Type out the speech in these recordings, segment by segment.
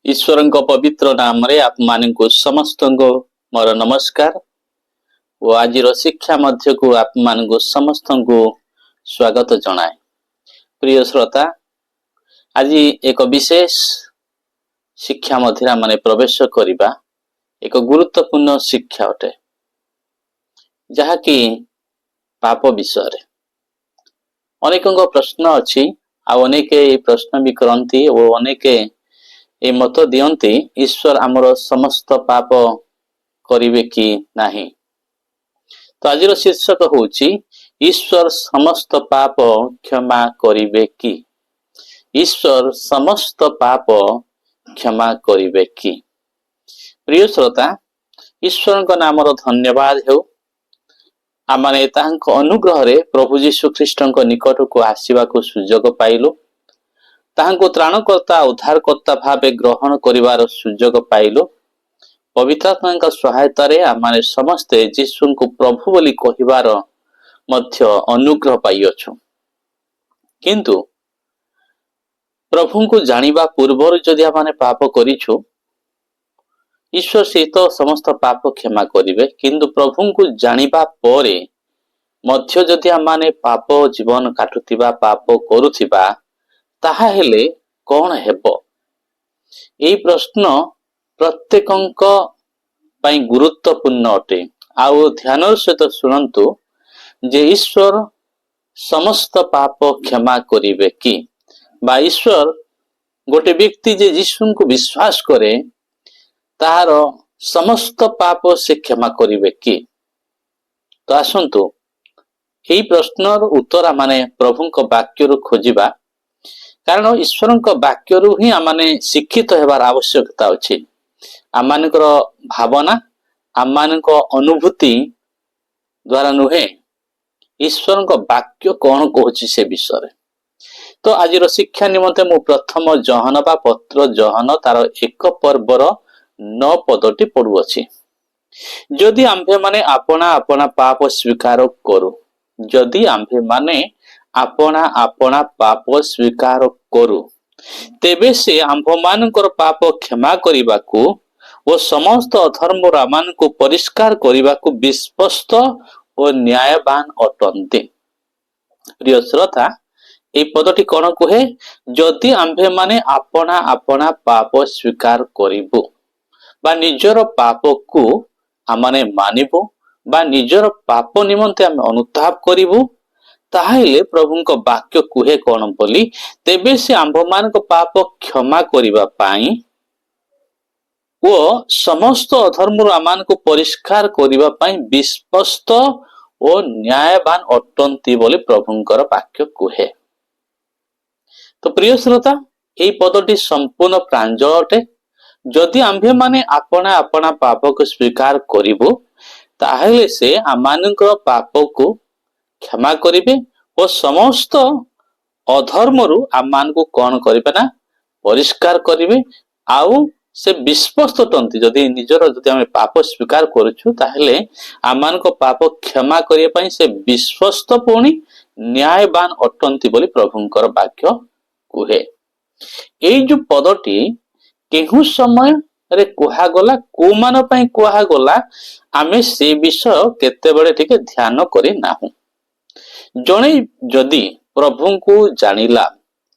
ईश्वरଙ୍କ पवित्र नाम रे आप मानकु समस्तଙ୍କୁ मोर नमस्कार ଓ ଆଜିର ଶିକ୍ଷା ମଧ୍ୟକୁ ଆପଣମାନଙ୍କୁ ସମସ୍ତଙ୍କୁ ସ୍ୱାଗତ ଜଣାଏ। ପ୍ରିୟ ଶ୍ରୋତା, ଆଜି ଏକ ବିଶେଷ ଶିକ୍ଷା ମଧ୍ୟରେ ଆମେ ପ୍ରବେଶ କରିବା। ଏକ ଗୁରୁତ୍ୱପୂର୍ଣ୍ଣ ଶିକ୍ଷା ଅଟେ, ଯାହାକି ପାପ ବିଷୟରେ। ଅନେକଙ୍କ ପ୍ରଶ୍ନ ଅଛି, ଆଉ ଅନେକ ଏହି ପ୍ରଶ୍ନ ବି କରନ୍ତି ଓ ଅନେକ ଏ ମତ ଦିଅନ୍ତି ଈଶ୍ୱର ଆମର ସମସ୍ତ ପାପ କରିବେ କି ନାହିଁ। ତ ଆଜିର ଶୀର୍ଷକ ହେଉଛି ଈଶ୍ୱର ସମସ୍ତ ପାପ କ୍ଷମା କରିବେ କି? ଈଶ୍ୱର ସମସ୍ତ ପାପ କ୍ଷମା କରିବେ କି? ପ୍ରିୟ ଶ୍ରୋତା, ଈଶ୍ୱରଙ୍କ ନାମର ଧନ୍ୟବାଦ ହେଉ। ଆମେ ତାଙ୍କ ଅନୁଗ୍ରହରେ ପ୍ରଭୁ ଯୀଶୁ ଖ୍ରୀଷ୍ଟଙ୍କ ନିକଟକୁ ଆସିବାକୁ ସୁଯୋଗ ପାଇଲୁ। ତାହାଙ୍କୁ ତ୍ରାଣକର୍ତ୍ତା ଉଦ୍ଧାରକର୍ତ୍ତା ଭାବେ ଗ୍ରହଣ କରିବାର ସୁଯୋଗ ପାଇଲୁ। ପବିତ୍ର ଆତ୍ମାଙ୍କ ସହାୟତାରେ ଆମେ ସମସ୍ତେ ଯୀଶୁଙ୍କୁ ପ୍ରଭୁ ବୋଲି କହିବାର ମଧ୍ୟ ଅନୁଗ୍ରହ ପାଇଅଛୁ। କିନ୍ତୁ ପ୍ରଭୁଙ୍କୁ ଜାଣିବା ପୂର୍ବରୁ ଯଦି ଆମେ ପାପ କରିଛୁ, ଈଶ୍ୱର ସହିତ ସମସ୍ତ ପାପ କ୍ଷମା କରିବେ। କିନ୍ତୁ ପ୍ରଭୁଙ୍କୁ ଜାଣିବା ପରେ ମଧ୍ୟ ଯଦି ଆମେ ପାପ ଜୀବନ କାଟୁଥିବା, ପାପ କରୁଥିବା, ତାହା ହେଲେ କଣ ହେବ? ଏହି ପ୍ରଶ୍ନ ପ୍ରତ୍ୟେକଙ୍କ ପାଇଁ ଗୁରୁତ୍ୱପୂର୍ଣ୍ଣ ଅଟେ। ଆଉ ଧ୍ୟାନର ସହିତ ଶୁଣନ୍ତୁ ଯେ ଈଶ୍ୱର ସମସ୍ତ ପାପ କ୍ଷମା କରିବେ କି? ବା ଈଶ୍ୱର ଗୋଟେ ବ୍ୟକ୍ତି ଯେ ଯୀଶୁଙ୍କୁ ବିଶ୍ୱାସ କରେ, ତାହାର ସମସ୍ତ ପାପ ସେ କ୍ଷମା କରିବେ କି? ତ ଆସନ୍ତୁ ଏହି ପ୍ରଶ୍ନର ଉତ୍ତର ଆମେ ପ୍ରଭୁଙ୍କ ବାକ୍ୟରୁ ଖୋଜିବା। କାରଣ ଈଶ୍ୱରଙ୍କ ବାକ୍ୟରୁ ହିଁ ଆମେ ଶିକ୍ଷିତ ହେବାର ଆବଶ୍ୟକତା ଅଛି। ଆମମାନଙ୍କର ଭାବନା, ଆମମାନଙ୍କ ଅନୁଭୂତି ଦ୍ୱାରା ନୁହେଁ, ଈଶ୍ୱରଙ୍କ ବାକ୍ୟ କଣ କହୁଛି ସେ ବିଷୟରେ। ତ ଆଜିର ଶିକ୍ଷା ନିମନ୍ତେ ମୁଁ ପ୍ରଥମ ଜହନ ବା ପତ୍ର ଜହନ ତାର 1 ପର୍ବର 9 ପଦଟି ପଢୁଅଛି। ଯଦି ଆମ୍ଭେମାନେ ଆପଣା ଆପଣା ପାପ ସ୍ୱୀକାର କରୁ, ଯଦି ଆମ୍ଭେମାନେ ଆପଣା ଆପଣା ପାପ ସ୍ୱୀକାର କରୁ, ତେବେ ସେ ଆମ୍ଭମାନଙ୍କର ପାପ କ୍ଷମା କରିବାକୁ ଓ ସମସ୍ତ ଅଧର୍ମରୁ ଆମମାନଙ୍କୁ ପରିଷ୍କାର କରିବାକୁ ବିଶ୍ୱସ୍ତ ଓ ନ୍ୟାୟବାନ ଅଟନ୍ତି। ପ୍ରିୟ ଶ୍ରୋତା, এই ପଦଟି କଣ କୁହେ? ଯଦି ଆମ୍ଭେମାନେ ଆପଣା ଆପଣା ପାପ ସ୍ୱୀକାର କରିବୁ ବା ନିଜର ପାପକୁ ଆମେ ମାନିବୁ ବା ନିଜର ପାପ ନିମନ୍ତେ ଆମେ ଅନୁତାପ କରିବୁ, ତାହେଲେ ପ୍ରଭୁଙ୍କ ବାକ୍ୟ କୁହେ କଣ ବୋଲି? ତେବେ ସେ ଆମ୍ଭମାନଙ୍କ ପାପ କ୍ଷମା କରିବା ପାଇଁ ଓ ସମସ୍ତ ଅଧର୍ମରୁ ଆମମାନଙ୍କୁ ପରିଷ୍କାର କରିବା ପାଇଁ ବିଶ୍ୱସ୍ତ ଓ ନ୍ୟାୟବାନ ଅଟନ୍ତି ବୋଲି ପ୍ରଭୁଙ୍କର ବାକ୍ୟ କୁହେ। ତ ପ୍ରିୟ ଶ୍ରୋତା, ଏହି ପଦଟି ସମ୍ପୂର୍ଣ୍ଣ ପ୍ରାଞ୍ଜଳ ଅଟେ। ଯଦି ଆମ୍ଭେମାନେ ଆପଣା ଆପଣା ପାପକୁ ସ୍ୱୀକାର କରିବୁ, ତାହେଲେ ସେ ଆମମାନଙ୍କର ପାପକୁ କ୍ଷମା କରିବେ ଓ ସମସ୍ତ ଅଧର୍ମରୁ ଆମମାନଙ୍କୁ କଣ କରିବେ ନା ପରିଷ୍କାର କରିବେ। ଆଉ ସେ ବିଶ୍ୱସ୍ତ ଅଟନ୍ତି। ଯଦି ଆମେ ପାପ ସ୍ୱୀକାର କରୁଛୁ, ତାହେଲେ ଆମମାନଙ୍କ ପାପ କ୍ଷମା କରିବା ପାଇଁ ସେ ବିଶ୍ୱସ୍ତ ପୁଣି ନ୍ୟାୟବାନ ଅଟନ୍ତି ବୋଲି ପ୍ରଭୁଙ୍କର ବାକ୍ୟ କୁହେ। ଏଇ ଯୋଉ ପଦଟି କେଉଁ ସମୟରେ କୁହାଗଲା, କୋଉମାନ ପାଇଁ କୁହାଗଲା, ଆମେ ସେ ବିଷୟ କେତେବେଳେ ଟିକେ ଧ୍ୟାନ କରି ନାହୁଁ। ଜଣେ ଯଦି ପ୍ରଭୁଙ୍କୁ ଜାଣିଲା,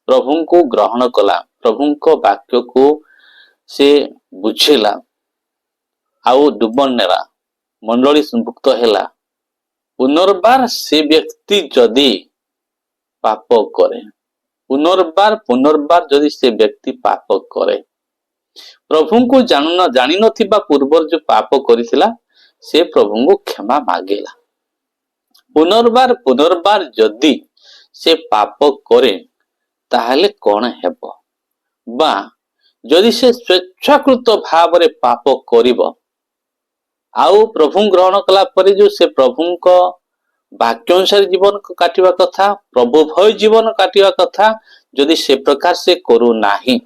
ପ୍ରଭୁଙ୍କୁ ଗ୍ରହଣ କଲା, ପ୍ରଭୁଙ୍କ ବାକ୍ୟକୁ ସେ ବୁଝିଲା, ଆଉ ଡୁବନ ନେଲା, ମଣ୍ଡଳୀ ମୁକ୍ତ ହେଲା, ପୁନର୍ବାର ସେ ବ୍ୟକ୍ତି ଯଦି ପାପ କରେ, ପୁନର୍ବାର ଯଦି ସେ ବ୍ୟକ୍ତି ପାପ କରେ, ପ୍ରଭୁଙ୍କୁ ଜାଣିନଥିବା ପୂର୍ବରୁ ଯୋଉ ପାପ କରିଥିଲା, ସେ ପ୍ରଭୁଙ୍କୁ କ୍ଷମା ମାଗିଲା। ପୁନର୍ବାର ଯଦି ସେ ପାପ କରେ, ତାହେଲେ କଣ ହେବ? ବା ଯଦି ସେ ସ୍ୱେଚ୍ଛାକୃତ ଭାବରେ ପାପ କରିବ, ଆଉ ପ୍ରଭୁ ଗ୍ରହଣ କଲା ପରେ ଯୋଉ ସେ ପ୍ରଭୁଙ୍କ ବାକ୍ୟ ଅନୁସାରେ ଜୀବନ କାଟିବା କଥା, ପ୍ରଭୁ ଭୟ ଜୀବନ କାଟିବା କଥା, ଯଦି ସେ ପ୍ରକାର ସେ କରୁନାହିଁ,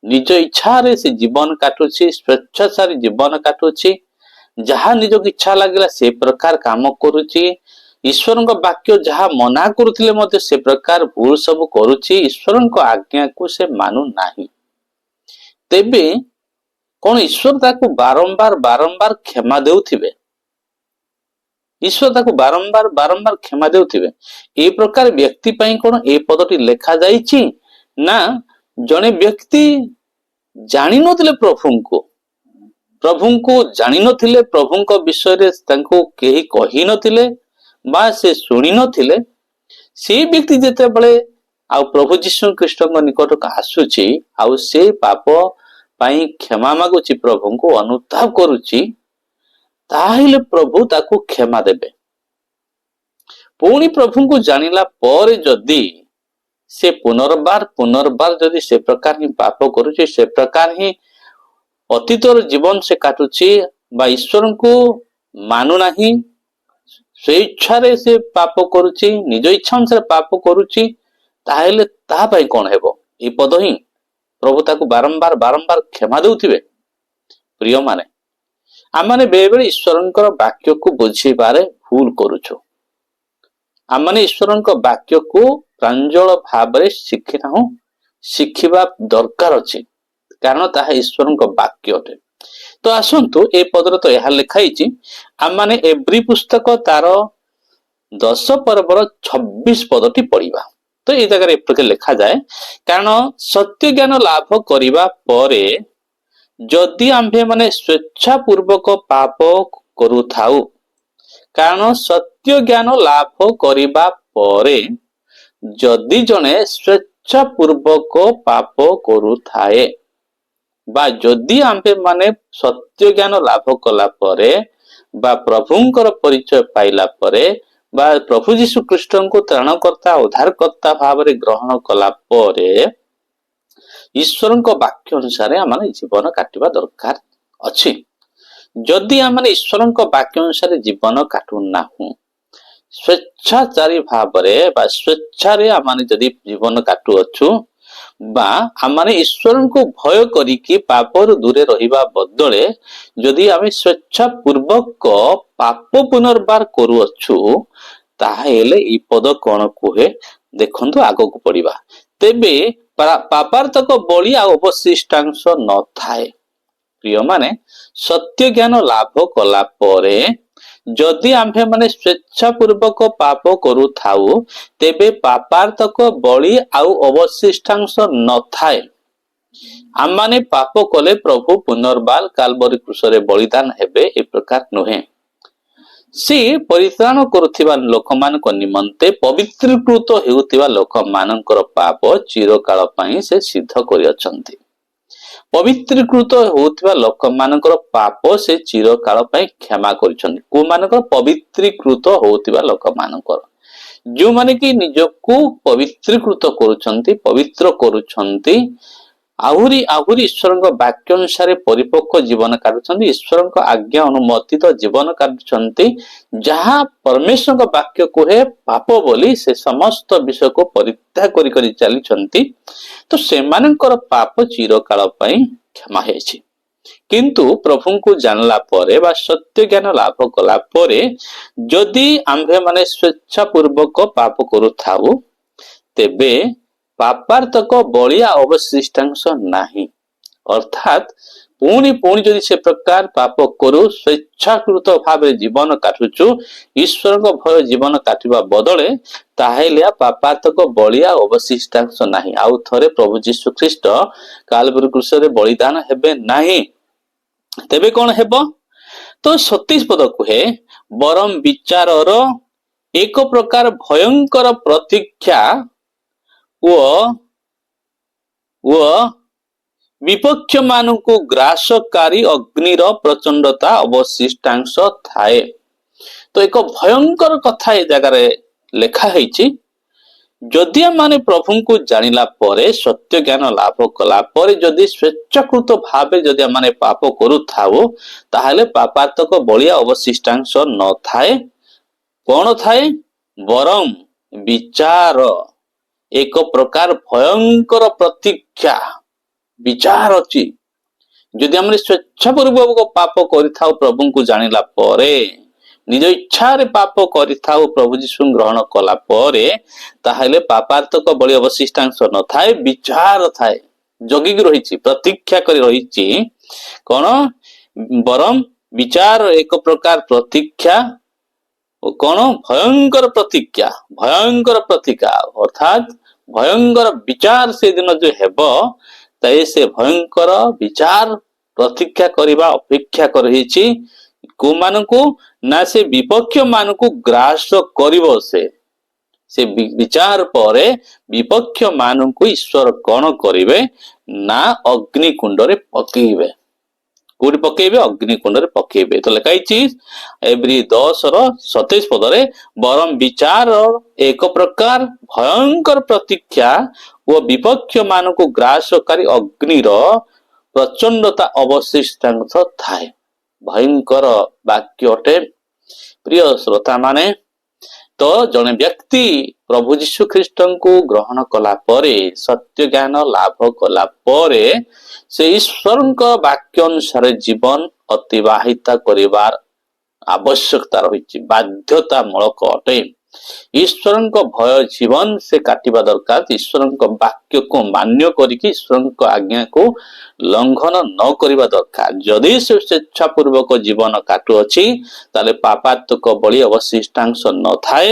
ନିଜ ଇଚ୍ଛାରେ ସେ ଜୀବନ କାଟୁଛି, ସ୍ୱେଚ୍ଛାଚାରୀ ଜୀବନ କାଟୁଛି, ଯାହା ନିଜକୁ ଇଚ୍ଛା ଲାଗିଲା ସେ ପ୍ରକାର କାମ କରୁଛି, ଈଶ୍ୱରଙ୍କ ବାକ୍ୟ ଯାହା ମନା କରୁଥିଲେ ମଧ୍ୟ ସେ ପ୍ରକାର ଭୁଲ ସବୁ କରୁଛି, ଈଶ୍ୱରଙ୍କ ଆଜ୍ଞାକୁ ସେ ମାନୁ ନାହିଁ, ତେବେ କଣ ଈଶ୍ୱର ତାକୁ ବାରମ୍ବାର ବାରମ୍ବାର କ୍ଷମା ଦେଉଥିବେ? ଈଶ୍ୱର ତାକୁ ବାରମ୍ବାର ବାରମ୍ବାର କ୍ଷମା ଦେଉଥିବେ? ଏ ପ୍ରକାର ବ୍ୟକ୍ତି ପାଇଁ କଣ ଏ ପଦଟି ଲେଖା ଯାଇଛି? ନା ଜଣେ ବ୍ୟକ୍ତି ଜାଣିନଥିଲେ ପ୍ରଭୁଙ୍କୁ ଜାଣିନଥିଲେ, ପ୍ରଭୁଙ୍କ ବିଷୟରେ ତାଙ୍କୁ କେହି କହି ନଥିଲେ ବା ସେ ଶୁଣି ନଥିଲେ, ସେ ବ୍ୟକ୍ତି ଯେତେବେଳେ ଆଉ ପ୍ରଭୁ ଯୀଶୁ ଖ୍ରୀଷ୍ଟଙ୍କ ନିକଟକୁ ଆସୁଛି ଆଉ ସେ ପାପ ପାଇଁ କ୍ଷମା ମାଗୁଛି, ପ୍ରଭୁଙ୍କୁ ଅନୁତାପ କରୁଛି, ତାହେଲେ ପ୍ରଭୁ ତାକୁ କ୍ଷମା ଦେବେ। ପୁଣି ପ୍ରଭୁଙ୍କୁ ଜାଣିଲା ପରେ ଯଦି ସେ ପୁନର୍ବାର ଯଦି ସେ ପ୍ରକାର ହିଁ ପାପ କରୁଛି, ସେ ପ୍ରକାର ହିଁ ଅତୀତର ଜୀବନ ସେ କାଟୁଛି ବା ଈଶ୍ୱରଙ୍କୁ ମାନୁନାହିଁ, ସ୍ୱଇଚ୍ଛାରେ ସେ ପାପ କରୁଛି, ନିଜ ଇଚ୍ଛା ଅନୁସାରେ ପାପ କରୁଛି, ତାହେଲେ ତା ପାଇଁ କଣ ହେବ? এই ପଦ ହିଁ ପ୍ରଭୁ ତାକୁ ବାରମ୍ବାର ବାରମ୍ବାର କ୍ଷମା ଦେଉଥିବେ। ପ୍ରିୟମାନେ, ଆମମାନେ ବେଳେବେଳେ ଈଶ୍ୱରଙ୍କର ବାକ୍ୟକୁ ବୁଝିବାରେ ଭୁଲ କରୁଛୁ। ଆମମାନେ ଈଶ୍ୱରଙ୍କ ବାକ୍ୟକୁ ପ୍ରାଞ୍ଜଳ ଭାବରେ ଶିଖିନାହୁଁ, ଶିଖିବା ଦରକାର ଅଛି, କାରଣ ତାହା ଈଶ୍ୱରଙ୍କ ବାକ୍ୟ ଅଟେ। ତ ଆସନ୍ତୁ ଏ ପଦରେ ତ ଏହା ଲେଖା ହେଇଛି, ଆମମାନେ ଏବ୍ରୀ ପୁସ୍ତକ ତାର 10 ପର୍ବର 26 ପଦଟି ପଢିବା। ତ এই ଜାଗାରେ ଏପରି ଲେଖାଯାଏ, କାରଣ ସତ୍ୟ ଜ୍ଞାନ ଲାଭ କରିବା ପରେ ଯଦି ଆମ୍ଭେମାନେ ସ୍ୱେଚ୍ଛାପୂର୍ବକ ପାପ କରୁଥାଉ, କାରଣ ସତ୍ୟ ଜ୍ଞାନ ଲାଭ କରିବା ପରେ ଯଦି ଜଣେ ସ୍ୱେଚ୍ଛାପୂର୍ବକ ପାପ କରୁଥାଏ ବା ଯଦି ଆମ୍ଭେମାନେ ସତ୍ୟ ଜ୍ଞାନ ଲାଭ କଲା ପରେ ବା ପ୍ରଭୁଙ୍କର ପରିଚୟ ପାଇଲା ପରେ ବା ପ୍ରଭୁ ଯୀଶୁ ଖ୍ରୀଷ୍ଟଙ୍କୁ ତ୍ରାଣକର୍ତ୍ତା ଉଦ୍ଧାରକର୍ତ୍ତା ଭାବରେ ଗ୍ରହଣ କଲା ପରେ ଈଶ୍ୱରଙ୍କ ବାକ୍ୟ ଅନୁସାରେ ଆମେ ଜୀବନ କାଟିବା ଦରକାର ଅଛି। ଯଦି ଆମେ ଈଶ୍ୱରଙ୍କ ବାକ୍ୟ ଅନୁସାରେ ଜୀବନ କାଟୁନାହୁଁ, ସ୍ୱେଚ୍ଛାଚାରୀ ଭାବରେ ବା ସ୍ୱେଚ୍ଛାରେ ଆମେ ଯଦି ଜୀବନ କାଟୁଅଛୁ ବା ଆମେ ଈଶ୍ୱରଙ୍କୁ ଭୟ କରିକି ପାପରୁ ଦୂରେ ରହିବା ବଦଳେ ଯଦି ଆମେ ସ୍ୱେଚ୍ଛାପୂର୍ବକ ପାପ ପୁନର୍ବାର କରୁଅଛୁ, ତାହେଲେ ଏହି ପଦ କଣ କୁହେ ଦେଖନ୍ତୁ, ଆଗକୁ ପଢିବା। ତେବେ ପାପାର୍ଥକ ବଳି ଆଉ ଅବଶିଷ୍ଟାଂଶ ନଥାଏ। ପ୍ରିୟମାନେ, ସତ୍ୟ ଜ୍ଞାନ ଲାଭ କଲା ପରେ ଯଦି ଆମ୍ଭେମାନେ ସ୍ୱେଚ୍ଛାପୂର୍ବକ ପାପ କରୁଥାଉ, ତେବେ ପାପାର୍ଥକ ବଳି ଆଉ ଅବଶିଷ୍ଟାଂଶ ନଥାଏ। ଆମମାନେ ପାପ କଲେ ପ୍ରଭୁ ପୁନର୍ବାର କାଲବରୀ କ୍ରୁଶରେ ବଳିଦାନ ହେବେ, ଏ ପ୍ରକାର ନୁହେଁ। ସେ ପରିତ୍ରାଣ କରୁଥିବା ଲୋକମାନଙ୍କ ନିମନ୍ତେ ପବିତ୍ରୀକୃତ ହେଉଥିବା ଲୋକମାନଙ୍କର ପାପ ଚିରକାଳ ପାଇଁ ସେ ସିଦ୍ଧ କରିଅଛନ୍ତି। ପବିତ୍ରୀକୃତ ହେଉଥିବା ଲୋକମାନଙ୍କର ପାପ ସେ ଚିରକାଳ ପାଇଁ କ୍ଷମା କରିଛନ୍ତି। କୋଉମାନଙ୍କର? ପବିତ୍ରୀକୃତ ହେଉଥିବା ଲୋକମାନଙ୍କର, ଯେଉଁମାନେ କି ନିଜକୁ ପବିତ୍ରୀକୃତ କରୁଛନ୍ତି, ପବିତ୍ର କରୁଛନ୍ତି, ଆହୁରି ଆହୁରି ଈଶ୍ୱରଙ୍କ ବାକ୍ୟ ଅନୁସାରେ ପରିପକ୍ୱ ଜୀବନ କାଟୁଛନ୍ତି, ଈଶ୍ୱରଙ୍କ ଆଜ୍ଞା ଅନୁମୋଦିତ ଜୀବନ କାଟୁଛନ୍ତି, ଯାହା ପରମେଶ୍ୱରଙ୍କ ବାକ୍ୟ କୁହେ ପାପ ବୋଲି, ସେ ସମସ୍ତ ବିଷୟକୁ ପରିତ୍ୟାଗ କରି ଚାଲିଛନ୍ତି, ତ ସେମାନଙ୍କର ପାପ ଚିରକାଳ ପାଇଁ କ୍ଷମା ହେଇଛି। କିନ୍ତୁ ପ୍ରଭୁଙ୍କୁ ଜାଣିଲା ପରେ ବା ସତ୍ୟ ଜ୍ଞାନ ଲାଭ କଲା ପରେ ଯଦି ଆମ୍ଭେମାନେ ସ୍ୱେଚ୍ଛାପୂର୍ବକ ପାପ କରୁଥାଉ, ତେବେ ପାପାର୍ଥକ ବଳିଆ ଅବଶିଷ୍ଟାଂଶ ନାହିଁ। ଅର୍ଥାତ୍ ପୁଣି ଯଦି ସେ ପ୍ରକାର ପାପ କରୁ, ସ୍ୱେଚ୍ଛାକୃତ ଭାବରେ ଜୀବନ କାଟୁଛୁ, ଈଶ୍ୱରଙ୍କ ଭୟ ଜୀବନ କାଟିବା ବଦଳେ, ତାହେଲେ ପାପାର୍ଥକ ବଳିଆ ଅବଶିଷ୍ଟାଂଶ ନାହିଁ। ଆଉ ଥରେ ପ୍ରଭୁ ଯୀଶୁ ଖ୍ରୀଷ୍ଟ କାଲବରୀ କ୍ରୁଶରେ ବଳିଦାନ ହେବେ ନାହିଁ। ତେବେ କଣ ହେବ? ତ 27 ପଦ କୁହେ, ବରଂ ବିଚାରର ଏକ ପ୍ରକାର ଭୟଙ୍କର ପ୍ରତୀକ୍ଷା ଓ ବିପକ୍ଷ ମାନଙ୍କୁ ଗ୍ରାସକାରୀ ଅଗ୍ନିର ପ୍ରଚଣ୍ଡତା ଅବଶିଷ୍ଟାଂଶ ଥାଏ। ତ ଏକ ଭୟଙ୍କର କଥା ଏ ଜାଗାରେ ଲେଖା ହେଇଛି। ଯଦି ଆମେ ପ୍ରଭୁଙ୍କୁ ଜାଣିଲା ପରେ, ସତ୍ୟ ଜ୍ଞାନ ଲାଭ କଲା ପରେ ଯଦି ସ୍ୱେଚ୍ଛାକୃତ ଭାବେ ଯଦି ଆମେ ପାପ କରୁଥାଉ, ତାହେଲେ ପାପାର୍ଥକ ବଳିଆ ଅବଶିଷ୍ଟାଂଶ ନଥାଏ। କଣ ଥାଏ? ବରଂ ବିଚାର ଏକ ପ୍ରକାର ଭୟଙ୍କର ପ୍ରତୀକ୍ଷା, ବିଚାର ଅଛି। ଯଦି ଆମେ ସ୍ୱେଚ୍ଛାପୂର୍ବକ ପାପ କରିଥାଉ, ପ୍ରଭୁଙ୍କୁ ଜାଣିଲା ପରେ, ନିଜ ଇଚ୍ଛାରେ ପାପ କରିଥାଉ, ପ୍ରଭୁ ଯୀଶୁ ଗ୍ରହଣ କଲା ପରେ, ତାହେଲେ ପାପାର୍ଥକ ବଳି ଅବଶିଷ୍ଟାଂଶ ନଥାଏ, ବିଚାର ଥାଏ। ଜଗିକି ରହିଛି, ପ୍ରତୀକ୍ଷା କରି ରହିଛି। କଣ? ବରଂ ବିଚାର ଏକ ପ୍ରକାର ପ୍ରତୀକ୍ଷା ଓ କଣ? ଭୟଙ୍କର ପ୍ରତୀକ୍ଷା, ଭୟଙ୍କର ପ୍ରତୀକ୍ଷା, ଅର୍ଥାତ୍ ଭୟଙ୍କର ବିଚାର ସେଦିନ ଯୋଉ ହେବ, ତାଇ ସେ ଭୟଙ୍କର ବିଚାର ପ୍ରତୀକ୍ଷା କରିବା ଅପେକ୍ଷା କରିଛି କୋଉମାନଙ୍କୁ? ନା ସେ ବିପକ୍ଷ ମାନଙ୍କୁ ଗ୍ରାସ କରିବ। ସେ ବିଚାର ପରେ ବିପକ୍ଷ ମାନଙ୍କୁ ଈଶ୍ୱର କଣ କରିବେ? ନା ଅଗ୍ନି କୁଣ୍ଡରେ ପକେଇବେ। କୋଉଠି ପକେଇବେ? ଅଗ୍ନି କୁଣ୍ଡରେ ପକେଇବେ। ତ ଲେଖା ହେଇଛି ଏବ୍ରି 10:27 ପଦରେ, ବରଂ ବିଚାର ଏକ ପ୍ରକାର ଭୟଙ୍କର ପ୍ରତୀକ୍ଷା ଓ ବିପକ୍ଷ ମାନଙ୍କୁ ଗ୍ରାସକାରୀ ଅଗ୍ନିର ପ୍ରଚଣ୍ଡତା ଅବଶିଷ୍ଟାଂଶ ଥାଏ। ଭୟଙ୍କର ବାକ୍ୟ ଅଟେ। ପ୍ରିୟ ଶ୍ରୋତା ମାନେ, ତ ଜଣେ ବ୍ୟକ୍ତି ପ୍ରଭୁ ଯୀଶୁ ଖ୍ରୀଷ୍ଟଙ୍କୁ ଗ୍ରହଣ କଲା ପରେ, ସତ୍ୟ ଜ୍ଞାନ ଲାଭ କଲା ପରେ, ସେ ଈଶ୍ୱରଙ୍କ ବାକ୍ୟ ଅନୁସାରେ ଜୀବନ ଅତିବାହିତ କରିବାର ଆବଶ୍ୟକତା ରହିଛି, ବାଧ୍ୟତାମୂଳକ ଅଟେ। ଈଶ୍ୱରଙ୍କ ଭୟ ଜୀବନ ସେ କାଟିବା ଦରକାର। ଈଶ୍ୱରଙ୍କ ବାକ୍ୟକୁ ମାନ୍ୟ କରିକି ଈଶ୍ୱରଙ୍କ ଆଜ୍ଞାକୁ ଲଙ୍ଘନ ନ କରିବା ଦରକାର। ଯଦି ସେ ସ୍ୱେଚ୍ଛାପୂର୍ବକ ଜୀବନ କାଟୁଅଛି, ତାହେଲେ ପାପାତ୍ମକ ବଳି ଅବଶିଷ୍ଟାଂଶ ନଥାଏ,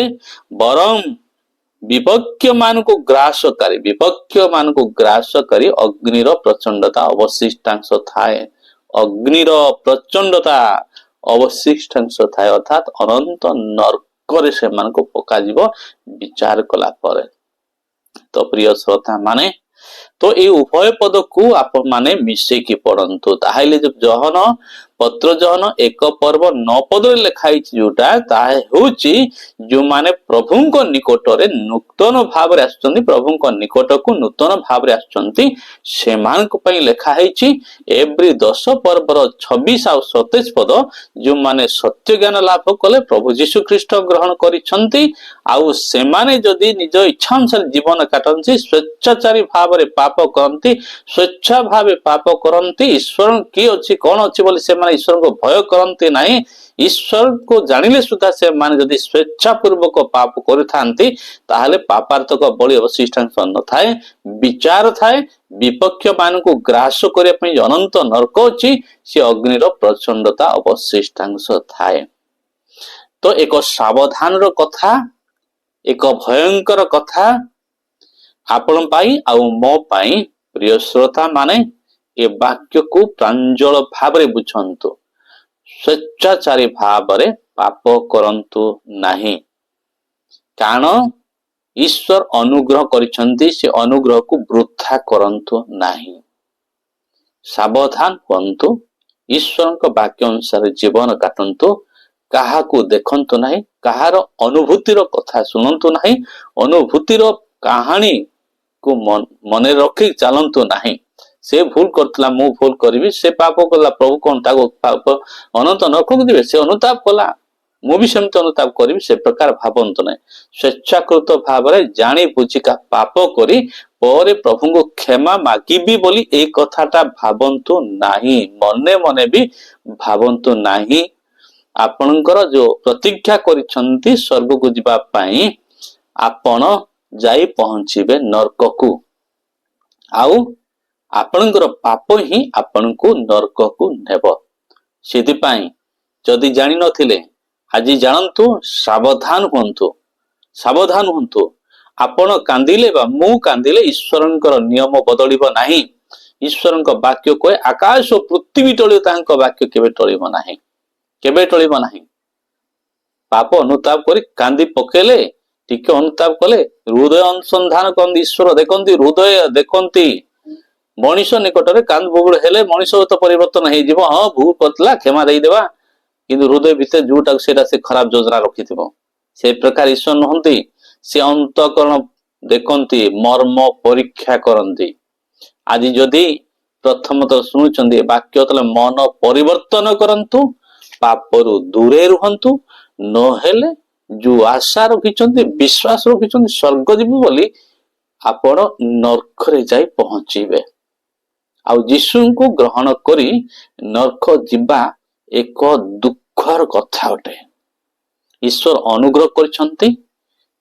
ବରଂ ବିପକ୍ଷ ମାନଙ୍କୁ ଗ୍ରାସକାରୀ ଅଗ୍ନିର ପ୍ରଚଣ୍ଡତା ଅବଶିଷ୍ଟାଂଶ ଥାଏ। ଅଗ୍ନିର ପ୍ରଚଣ୍ଡତା ଅବଶିଷ୍ଟାଂଶ ଥାଏ, ଅର୍ଥାତ୍ ଅନନ୍ତ ନର୍କରେ ସେମାନଙ୍କୁ ପକାଯିବ ବିଚାର କଲା ପରେ। ତ ପ୍ରିୟ ଶ୍ରୋତା ମାନେ, ତ ଏଇ ଉଭୟ ପଦକୁ ଆପଣ ମାନେ ମିଶେଇକି ପଢନ୍ତୁ। ତାହେଲେ ଯୋଉ ପତ୍ର ଜହନ 1:9 ପଦରେ ଲେଖା ହେଇଛି ଯୋଉଟା, ତାହା ହେଉଛି ଯୋଉମାନେ ପ୍ରଭୁଙ୍କ ନିକଟରେ ନୂତନ ଭାବରେ ଆସୁଛନ୍ତି, ପ୍ରଭୁଙ୍କ ନିକଟକୁ ନୂତନ ଭାବରେ ଆସୁଛନ୍ତି, ସେମାନଙ୍କ ପାଇଁ ଲେଖା ହେଇଛି। ଏବ୍ରି 10:26 ଆଉ 27 ପଦ, ଯୋଉମାନେ ସତ୍ୟ ଜ୍ଞାନ ଲାଭ କଲେ, ପ୍ରଭୁ ଯୀଶୁ ଖ୍ରୀଷ୍ଟ ଗ୍ରହଣ କରିଛନ୍ତି, ଆଉ ସେମାନେ ଯଦି ନିଜ ଇଚ୍ଛା ଅନୁସାରେ ଜୀବନ କାଟନ୍ତି, ସ୍ୱେଚ୍ଛାଚାରୀ ଭାବରେ ପାପ କରନ୍ତି, ସ୍ୱେଚ୍ଛା ଭାବେ ପାପ କରନ୍ତି, ଈଶ୍ୱର କିଏ ଅଛି କଣ ଅଛି ବୋଲି ସେମାନେ ଈଶ୍ୱରଙ୍କୁ ଭୟ କରନ୍ତି ନାହିଁ, ଈଶ୍ୱରକୁ ଜାଣିଲେ ସୁଦ୍ଧା ସେମାନେ ଯଦି ସ୍ୱେଚ୍ଛା ପୂର୍ବକ ପାପ କରିଥାନ୍ତି, ତାହେଲେ ପାପାର୍ଥକ ବଳି ଅବଶିଷ୍ଟାଂଶ ନଥାଏ, ବିଚାର ଥାଏ। ବିପକ୍ଷ ମାନଙ୍କୁ ଗ୍ରାସ କରିବା ପାଇଁ ଅନନ୍ତ ନର୍କ ଅଛି, ସେ ଅଗ୍ନିର ପ୍ରଚଣ୍ଡତା ଅବଶିଷ୍ଟାଂଶ ଥାଏ। ତ ଏକ ସାବଧାନର କଥା, ଏକ ଭୟଙ୍କର କଥା ଆପଣ ପାଇଁ ଆଉ ମୋ ପାଇଁ। ପ୍ରିୟ ଶ୍ରୋତା ମାନେ, ଏ ବାକ୍ୟକୁ ପ୍ରାଞ୍ଜଳ ଭାବରେ ବୁଝନ୍ତୁ। ସ୍ୱେଚ୍ଛାଚାରୀ ଭାବରେ ପାପ କରନ୍ତୁ ନାହିଁ, କାରଣ ଈଶ୍ୱର ଅନୁଗ୍ରହ କରିଛନ୍ତି, ସେ ଅନୁଗ୍ରହକୁ ବୃଥା କରନ୍ତୁ ନାହିଁ। ସାବଧାନ ହୁଅନ୍ତୁ, ଈଶ୍ୱରଙ୍କ ବାକ୍ୟ ଅନୁସାରେ ଜୀବନ କାଟନ୍ତୁ, କାହାକୁ ଦେଖନ୍ତୁ ନାହିଁ, କାହାର ଅନୁଭୂତିର କଥା ଶୁଣନ୍ତୁ ନାହିଁ, ଅନୁଭୂତିର କାହାଣୀକୁ ମନେ ରଖି ଚାଲନ୍ତୁ ନାହିଁ। ସେ ଭୁଲ କରିଥିଲା, ମୁଁ ଭୁଲ କରିବି, ସେ ପାପ କଲା, ପ୍ରଭୁ କଣ ତାକୁ ପାପ ଅନନ୍ତ ନରକକୁ ଯିବେ, ସେ ଅନୁତାପ କଲା, ମୁଁ ବି ସେମିତି ଅନୁତାପ କରିବି, ସେ ପ୍ରକାର ଭାବନ୍ତୁ ନାହିଁ। ସ୍ୱେଚ୍ଛାକୃତ ଭାବରେ ଜାଣି ବୁଝିକା ପାପ କରି ପରେ ପ୍ରଭୁଙ୍କୁ କ୍ଷମା ମାଗିବି ବୋଲି ଏଇ କଥାଟା ଭାବନ୍ତୁ ନାହିଁ, ମନେ ମନେ ବି ଭାବନ୍ତୁ ନାହିଁ। ଆପଣଙ୍କର ଯୋଉ ପ୍ରତୀକ୍ଷା କରିଛନ୍ତି ସ୍ୱର୍ଗକୁ ଯିବା ପାଇଁ, ଆପଣ ଯାଇ ପହଞ୍ଚିବେ ନର୍କକୁ, ଆଉ ଆପଣଙ୍କର ପାପ ହିଁ ଆପଣଙ୍କୁ ନର୍କକୁ ନେବ। ସେଥିପାଇଁ ଯଦି ଜାଣିନଥିଲେ ଆଜି ଜାଣନ୍ତୁ, ସାବଧାନ ହୁଅନ୍ତୁ, ସାବଧାନ ହୁଅନ୍ତୁ। ଆପଣ କାନ୍ଦିଲେ ବା ମୁଁ କାନ୍ଦିଲେ ଈଶ୍ୱରଙ୍କର ନିୟମ ବଦଳିବ ନାହିଁ। ଈଶ୍ୱରଙ୍କ ବାକ୍ୟ କହେ, ଆକାଶ ଓ ପୃଥିବୀ ଟଳିବ, ତାଙ୍କ ବାକ୍ୟ କେବେ ଟଳିବ ନାହିଁ, କେବେ ଟଳିବ ନାହିଁ। ପାପ ଅନୁତାପ କରି କାନ୍ଦି ପକେଇଲେ, ଟିକେ ଅନୁତାପ କଲେ, ହୃଦୟ ଅନୁସନ୍ଧାନ କରନ୍ତି, ଈଶ୍ୱର ଦେଖନ୍ତି, ହୃଦୟ ଦେଖନ୍ତି। ମଣିଷ ନିକଟରେ କାନ୍ଦ ବୋବୁଳ ହେଲେ ମଣିଷ ତ ପରିବର୍ତ୍ତନ ହେଇଯିବ, ହଁ ଭୁଲ କରିଥିଲା କ୍ଷମା ଦେଇଦେବା, କିନ୍ତୁ ହୃଦୟ ଭିତରେ ଯୋଉଟାକୁ ସେଇଟା ସେ ଖରାପ ଯୋଜନା ରଖିଥିବ। ସେ ପ୍ରକାର ଈଶ୍ୱର ନୁହନ୍ତି, ସେ ଅନ୍ତଃକରଣ ଦେଖନ୍ତି, ମର୍ମ ପରୀକ୍ଷା କରନ୍ତି। ଆଜି ଯଦି ପ୍ରଥମତଃ ଶୁଣୁଛନ୍ତି ବାକ୍ୟ, ତାହେଲେ ମନ ପରିବର୍ତ୍ତନ କରନ୍ତୁ, ପାପରୁ ଦୂରେଇ ରୁହନ୍ତୁ, ନହେଲେ ଯୋଉ ଆଶା ରଖିଛନ୍ତି, ବିଶ୍ୱାସ ରଖିଛନ୍ତି ସ୍ୱର୍ଗ ଯିବୁ ବୋଲି, ଆପଣ ନର୍କରେ ଯାଇ ପହଞ୍ଚିବେ। ଆଉ ଯୀଶୁଙ୍କୁ ଗ୍ରହଣ କରି ନର୍କ ଯିବା ଏକ ଦୁଃଖର କଥା ଅଟେ। ଈଶ୍ୱର ଅନୁଗ୍ରହ କରିଛନ୍ତି।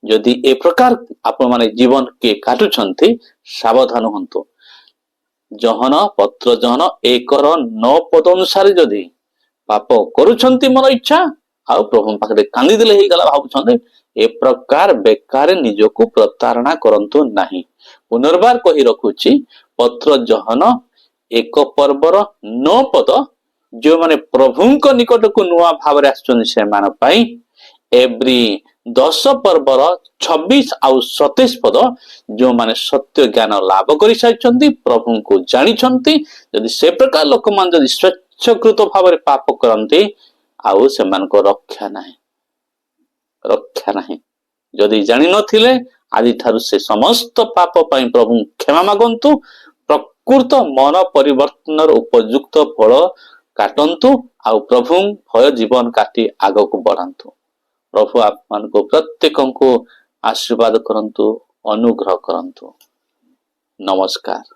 ଯଦି ଏ ପ୍ରକାର ଆପଣ ମାନେ ଜୀବନ କିଏ କାଟୁଛନ୍ତି, ସାବଧାନ ହୁଅନ୍ତୁ। ଜହନ ପତ୍ର ଜହନ 1:9 ଅନୁସାରେ ଯଦି ପାପ କରୁଛନ୍ତି ମନ ଇଚ୍ଛା ଆଉ ପ୍ରଭୁଙ୍କ ପାଖରେ କାନ୍ଦିଦେଲେ ହେଇଗଲା ଭାବୁଛନ୍ତି, ଏ ପ୍ରକାର ବେକାର ନିଜକୁ ପ୍ରତାରଣା କରନ୍ତୁ ନାହିଁ। ପୁନର୍ବାର କହି ରଖୁଛି, ପତ୍ର ଜହନ 1:9 ଯେଉଁମାନେ ପ୍ରଭୁଙ୍କ ନିକଟକୁ ନୂଆ ଭାବରେ ଆସିଛନ୍ତି ସେମାନଙ୍କ ପାଇଁ, ଏଭ୍ରି 10 ପର୍ବର 26 ଆଉ 27 ପଦ ଯେଉଁମାନେ ସତ୍ୟ ଜ୍ଞାନ ଲାଭ କରିସାରିଛନ୍ତି, ପ୍ରଭୁଙ୍କୁ ଜାଣିଛନ୍ତି, ଯଦି ସେ ପ୍ରକାର ଲୋକମାନେ ଯଦି ସ୍ୱଚ୍ଛକୃତ ଭାବରେ ପାପ କରନ୍ତି ଆଉ ସେମାନଙ୍କ ରକ୍ଷା ନାହିଁ। ଯଦି ଜାଣିନଥିଲେ ଆଜିଠାରୁ ସେ ସମସ୍ତ ପାପ ପାଇଁ ପ୍ରଭୁ କ୍ଷମା ମାଗନ୍ତୁ, ପ୍ରକୃତ ମନ ପରିବର୍ତ୍ତନର ଉପଯୁକ୍ତ ଫଳ କାଟନ୍ତୁ ଆଉ ପ୍ରଭୁ ଭୟ ଜୀବନ କାଟି ଆଗକୁ ବଢାନ୍ତୁ। ପ୍ରଭୁ ଆପଣଙ୍କୁ ପ୍ରତ୍ୟେକଙ୍କୁ ଆଶୀର୍ବାଦ କରନ୍ତୁ, ଅନୁଗ୍ରହ କରନ୍ତୁ। ନମସ୍କାର।